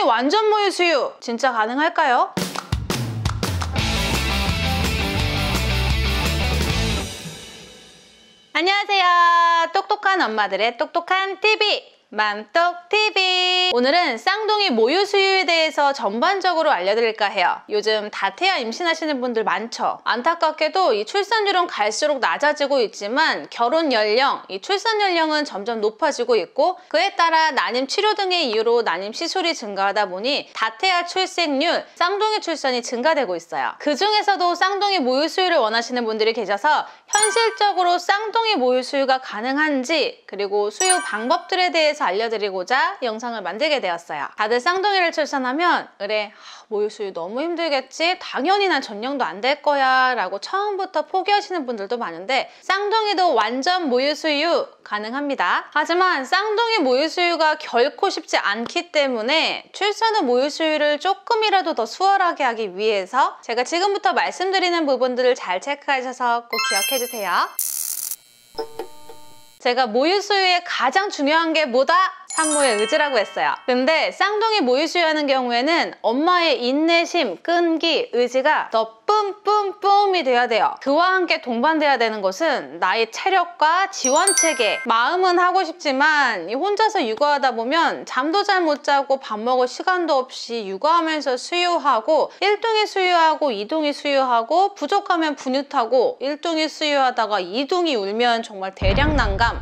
쌍둥이 완전 모유 수유 진짜 가능할까요? 안녕하세요. 똑똑한 엄마들의 똑똑한 TV 맘똑TV. 오늘은 쌍둥이 모유 수유에 대해서 전반적으로 알려드릴까 해요. 요즘 다태아 임신하시는 분들 많죠. 안타깝게도 이 출산율은 갈수록 낮아지고 있지만 결혼 연령, 이 출산 연령은 점점 높아지고 있고 그에 따라 난임 치료 등의 이유로 난임 시술이 증가하다 보니 다태아 출생률, 쌍둥이 출산이 증가되고 있어요. 그 중에서도 쌍둥이 모유 수유를 원하시는 분들이 계셔서 현실적으로 쌍둥이 모유 수유가 가능한지 그리고 수유 방법들에 대해서 알려드리고자 영상을 만들게 되었어요. 다들 쌍둥이를 출산하면 그래 모유 수유 너무 힘들겠지? 당연히 난 전령도 안 될 거야 라고 처음부터 포기하시는 분들도 많은데 쌍둥이도 완전 모유 수유 가능합니다. 하지만 쌍둥이 모유 수유가 결코 쉽지 않기 때문에 출산 후 모유 수유를 조금이라도 더 수월하게 하기 위해서 제가 지금부터 말씀드리는 부분들을 잘 체크하셔서 꼭 기억해 주세요. 제가 모유 수유에 가장 중요한 게 뭐다? 산모의 의지라고 했어요. 근데 쌍둥이 모유 수유하는 경우에는 엄마의 인내심, 끈기, 의지가 더 뿜뿜뿜이 돼야 돼요. 그와 함께 동반돼야 되는 것은 나의 체력과 지원 체계. 마음은 하고 싶지만 혼자서 육아하다 보면 잠도 잘 못 자고 밥 먹을 시간도 없이 육아하면서 수유하고 1둥이 수유하고 2둥이 수유하고 부족하면 분유타고 1둥이 수유하다가 2둥이 울면 정말 대량 난감.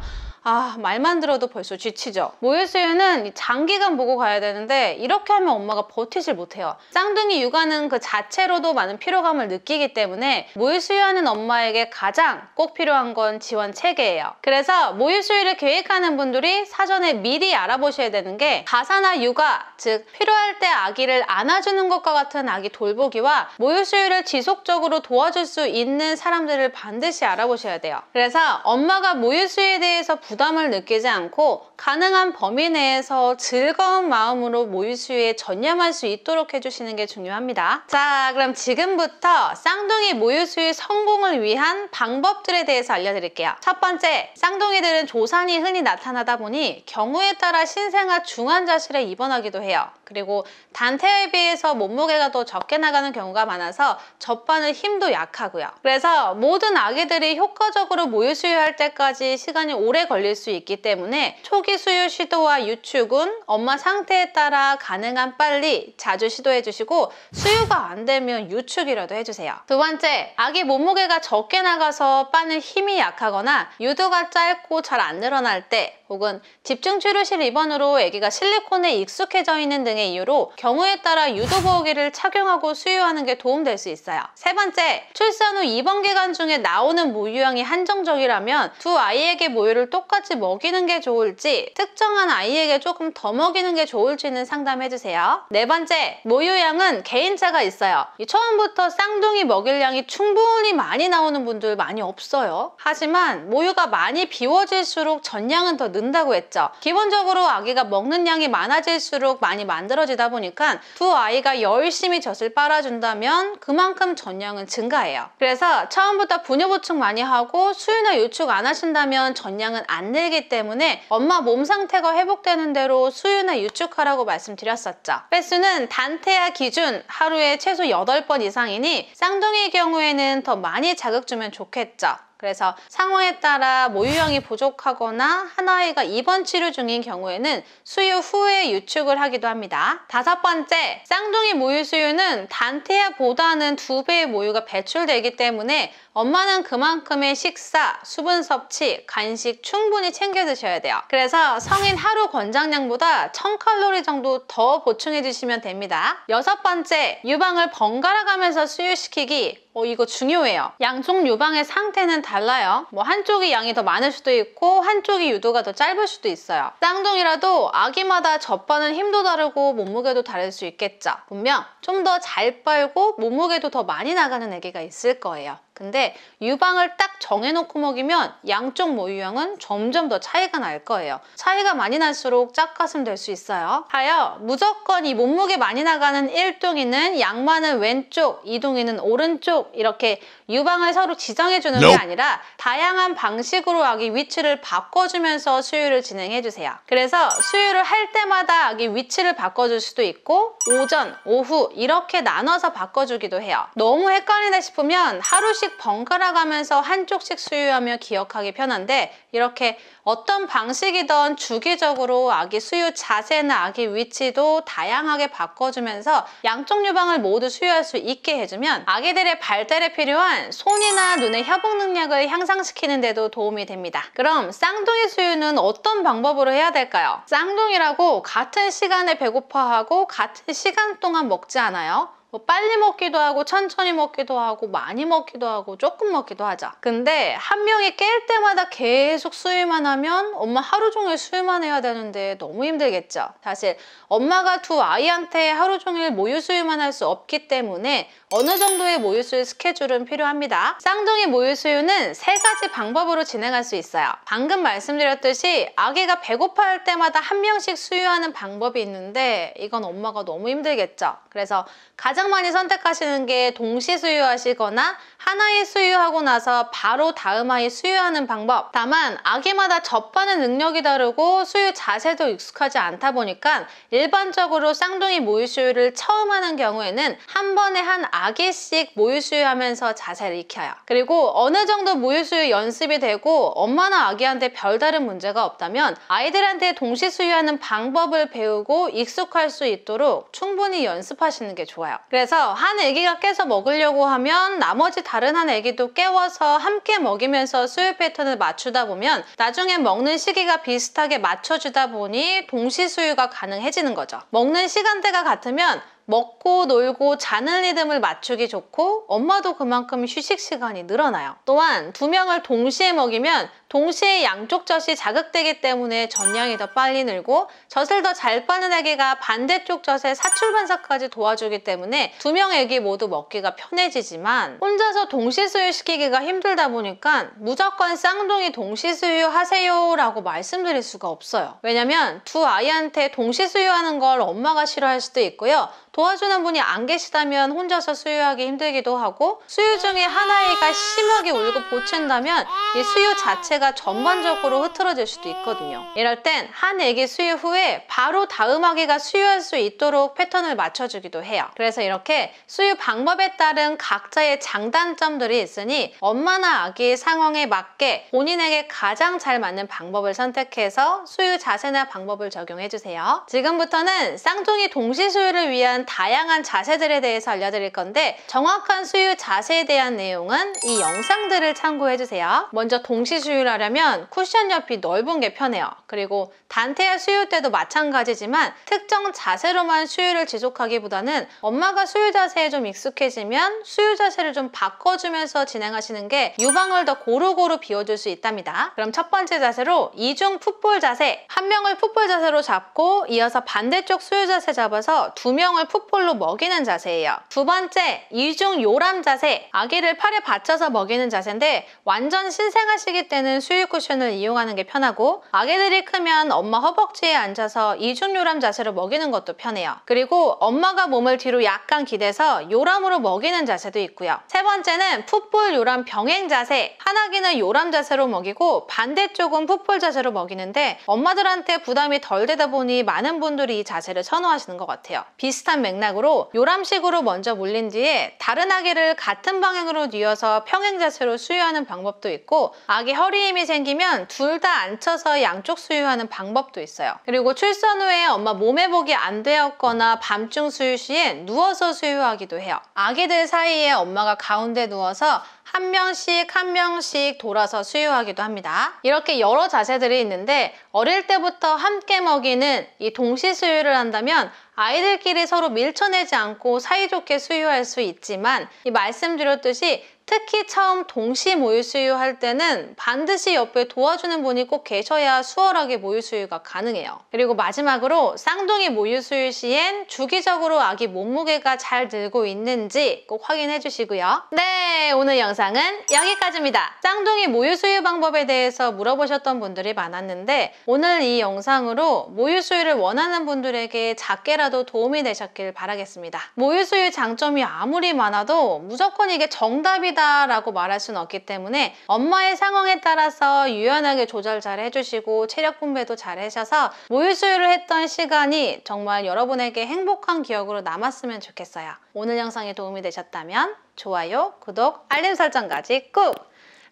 말만 들어도 벌써 지치죠. 모유 수유는 장기간 보고 가야 되는데 이렇게 하면 엄마가 버티질 못해요. 쌍둥이 육아는 그 자체로도 많은 피로감을 느끼기 때문에 모유 수유하는 엄마에게 가장 꼭 필요한 건 지원 체계예요. 그래서 모유 수유를 계획하는 분들이 사전에 미리 알아보셔야 되는 게 가사나 육아, 즉 필요할 때 아기를 안아주는 것과 같은 아기 돌보기와 모유 수유를 지속적으로 도와줄 수 있는 사람들을 반드시 알아보셔야 돼요. 그래서 엄마가 모유 수유에 대해서 부담을 느끼지 않고 가능한 범위 내에서 즐거운 마음으로 모유 수유에 전념할 수 있도록 해주시는 게 중요합니다. 자, 그럼 지금부터 쌍둥이 모유 수유 성공을 위한 방법들에 대해서 알려드릴게요. 첫 번째, 쌍둥이들은 조산이 흔히 나타나다 보니 경우에 따라 신생아 중환자실에 입원하기도 해요. 그리고 단태아에 비해서 몸무게가 더 적게 나가는 경우가 많아서 젖바늘 힘도 약하고요. 그래서 모든 아기들이 효과적으로 모유 수유할 때까지 시간이 오래 걸릴 수 있기 때문에 초기 수유 시도와 유축은 엄마 상태에 따라 가능한 빨리 자주 시도해 주시고 수유가 안 되면 유축이라도 해주세요. 두 번째, 아기 몸무게가 적게 나가서 빠는 힘이 약하거나 유도가 짧고 잘 안 늘어날 때 혹은 집중치료실 입원으로 아기가 실리콘에 익숙해져 있는 등의 이유로 경우에 따라 유도보호기를 착용하고 수유하는 게 도움될 수 있어요. 세 번째, 출산 후 입원 기간 중에 나오는 모유량이 한정적이라면 두 아이에게 모유를 똑같이 먹이는 게 좋을지 특정한 아이에게 조금 더 먹이는 게 좋을지는 상담해주세요. 네 번째, 모유량은 개인차가 있어요. 처음부터 쌍둥이 먹일 양이 충분히 많이 나오는 분들 많이 없어요. 하지만 모유가 많이 비워질수록 전량은 더 는다고 했죠. 기본적으로 아기가 먹는 양이 많아질수록 많이 만들어지다 보니까 두 아이가 열심히 젖을 빨아준다면 그만큼 전량은 증가해요. 그래서 처음부터 분유 보충 많이 하고 수유나 유축 안 하신다면 전량은 안 늘기 때문에 엄마 몸 상태가 회복되는 대로 수유나 유축하라고 말씀드렸었죠. 횟수는 단태아 기준 하루에 최소 8번 이상이니 쌍둥이의 경우에는 더 많이 자극 주면 좋겠죠. 그래서 상황에 따라 모유량이 부족하거나 한 아이가 입원 치료 중인 경우에는 수유 후에 유축을 하기도 합니다. 다섯 번째, 쌍둥이 모유 수유는 단태아보다는 2배의 모유가 배출되기 때문에 엄마는 그만큼의 식사, 수분 섭취, 간식 충분히 챙겨 드셔야 돼요. 그래서 성인 하루 권장량보다 1000칼로리 정도 더 보충해 주시면 됩니다. 여섯 번째, 유방을 번갈아 가면서 수유시키기. 이거 중요해요. 양쪽 유방의 상태는 달라요. 한쪽이 양이 더 많을 수도 있고 한쪽이 유도가 더 짧을 수도 있어요. 쌍둥이라도 아기마다 젖바늘 힘도 다르고 몸무게도 다를 수 있겠죠. 분명 좀 더 잘 빨고 몸무게도 더 많이 나가는 아기가 있을 거예요. 근데 유방을 딱 정해놓고 먹이면 양쪽 모유양은 점점 더 차이가 날 거예요. 차이가 많이 날수록 짝가슴 될 수 있어요. 하여 무조건 이 몸무게 많이 나가는 1둥이는 양 많은 왼쪽, 2둥이는 오른쪽 이렇게 유방을 서로 지정해주는 게 아니라 다양한 방식으로 아기 위치를 바꿔주면서 수유를 진행해주세요. 그래서 수유를 할 때마다 아기 위치를 바꿔줄 수도 있고 오전, 오후 이렇게 나눠서 바꿔주기도 해요. 너무 헷갈리네 싶으면 하루씩 번갈아 가면서 한쪽씩 수유하며 기억하기 편한데 이렇게 어떤 방식이든 주기적으로 아기 수유 자세나 아기 위치도 다양하게 바꿔주면서 양쪽 유방을 모두 수유할 수 있게 해주면 아기들의 발달에 필요한 손이나 눈의 협응 능력을 향상시키는 데도 도움이 됩니다. 그럼 쌍둥이 수유는 어떤 방법으로 해야 될까요? 쌍둥이라고 같은 시간에 배고파하고 같은 시간 동안 먹지 않아요. 빨리 먹기도 하고 천천히 먹기도 하고 많이 먹기도 하고 조금 먹기도 하죠. 근데 한 명이 깰 때마다 계속 수유만 하면 엄마 하루 종일 수유만 해야 되는데 너무 힘들겠죠. 사실 엄마가 두 아이한테 하루 종일 모유 수유만 할 수 없기 때문에 어느 정도의 모유 수유 스케줄은 필요합니다. 쌍둥이 모유 수유는 3가지 방법으로 진행할 수 있어요. 방금 말씀드렸듯이 아기가 배고파할 때마다 한 명씩 수유하는 방법이 있는데 이건 엄마가 너무 힘들겠죠. 그래서 가장 많이 선택하시는 게 동시 수유하시거나 한 아이 수유하고 나서 바로 다음 아이 수유하는 방법. 다만 아기마다 접하는 능력이 다르고 수유 자세도 익숙하지 않다 보니까 일반적으로 쌍둥이 모유 수유를 처음 하는 경우에는 한 번에 한 아기씩 모유 수유하면서 자세를 익혀요. 그리고 어느 정도 모유 수유 연습이 되고 엄마나 아기한테 별다른 문제가 없다면 아이들한테 동시 수유하는 방법을 배우고 익숙할 수 있도록 충분히 연습하시는 게 좋아요. 그래서 한 아기가 깨서 먹으려고 하면 나머지 다른 한 아기도 깨워서 함께 먹이면서 수유 패턴을 맞추다 보면 나중에 먹는 시기가 비슷하게 맞춰주다 보니 동시 수유가 가능해지는 거죠. 먹는 시간대가 같으면 먹고 놀고 자는 리듬을 맞추기 좋고 엄마도 그만큼 휴식 시간이 늘어나요. 또한 2명을 동시에 먹이면 동시에 양쪽 젖이 자극되기 때문에 전량이 더 빨리 늘고 젖을 더 잘 빠는 아기가 반대쪽 젖의 사출 반사까지 도와주기 때문에 2명 아기 모두 먹기가 편해지지만 혼자서 동시 수유시키기가 힘들다 보니까 무조건 쌍둥이 동시 수유하세요 라고 말씀드릴 수가 없어요. 왜냐면 두 아이한테 동시 수유하는 걸 엄마가 싫어할 수도 있고요. 도와주는 분이 안 계시다면 혼자서 수유하기 힘들기도 하고 수유 중에 한 아이가 심하게 울고 보챈다면 이 수유 자체가 전반적으로 흐트러질 수도 있거든요. 이럴 땐 한 아기 수유 후에 바로 다음 아기가 수유할 수 있도록 패턴을 맞춰주기도 해요. 그래서 이렇게 수유 방법에 따른 각자의 장단점들이 있으니 엄마나 아기의 상황에 맞게 본인에게 가장 잘 맞는 방법을 선택해서 수유 자세나 방법을 적용해주세요. 지금부터는 쌍둥이 동시 수유를 위한 다양한 자세들에 대해서 알려드릴 건데 정확한 수유 자세에 대한 내용은 이 영상들을 참고해주세요. 먼저 동시 수유를 하려면 쿠션 옆이 넓은 게 편해요. 그리고 단태아 수유 때도 마찬가지지만 특정 자세로만 수유를 지속하기보다는 엄마가 수유 자세에 좀 익숙해지면 수유 자세를 좀 바꿔주면서 진행하시는 게 유방을 더 고루고루 비워줄 수 있답니다. 그럼 첫 번째 자세로 이중 풋볼 자세. 한 명을 풋볼 자세로 잡고 이어서 반대쪽 수유 자세 잡아서 2명을 풋볼로 먹이는 자세예요. 두 번째, 이중 요람 자세. 아기를 팔에 받쳐서 먹이는 자세인데 완전 신생아시기 때는 수유 쿠션을 이용하는 게 편하고 아기들이 크면 엄마 허벅지에 앉아서 이중 요람 자세로 먹이는 것도 편해요. 그리고 엄마가 몸을 뒤로 약간 기대서 요람으로 먹이는 자세도 있고요. 세 번째는 풋볼 요람 병행 자세. 한 아기는 요람 자세로 먹이고 반대쪽은 풋볼 자세로 먹이는데 엄마들한테 부담이 덜 되다 보니 많은 분들이 이 자세를 선호하시는 것 같아요. 비슷한 맥락으로 요람식으로 먼저 물린 뒤에 다른 아기를 같은 방향으로 뉘어서 평행 자세로 수유하는 방법도 있고 아기 허리 힘이 생기면 둘 다 앉혀서 양쪽 수유하는 방법도 있어요. 그리고 출산 후에 엄마 몸회복이 안 되었거나 밤중 수유 시에 누워서 수유하기도 해요. 아기들 사이에 엄마가 가운데 누워서 한 명씩 돌아서 수유하기도 합니다. 이렇게 여러 자세들이 있는데 어릴 때부터 함께 먹이는 이 동시 수유를 한다면 아이들끼리 서로 밀쳐내지 않고 사이좋게 수유할 수 있지만 이 말씀드렸듯이 특히 처음 동시 모유 수유할 때는 반드시 옆에 도와주는 분이 꼭 계셔야 수월하게 모유 수유가 가능해요. 그리고 마지막으로 쌍둥이 모유 수유 시엔 주기적으로 아기 몸무게가 잘 늘고 있는지 꼭 확인해 주시고요. 네, 오늘 영상은 여기까지입니다. 쌍둥이 모유 수유 방법에 대해서 물어보셨던 분들이 많았는데 오늘 이 영상으로 모유 수유를 원하는 분들에게 작게라도 도움이 되셨길 바라겠습니다. 모유 수유 장점이 아무리 많아도 무조건 이게 정답이다 라고 말할 수는 없기 때문에 엄마의 상황에 따라서 유연하게 조절 잘 해주시고 체력 분배도 잘 하셔서 모유 수유를 했던 시간이 정말 여러분에게 행복한 기억으로 남았으면 좋겠어요. 오늘 영상이 도움이 되셨다면 좋아요, 구독, 알림 설정까지 꾹!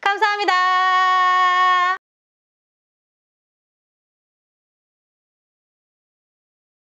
감사합니다.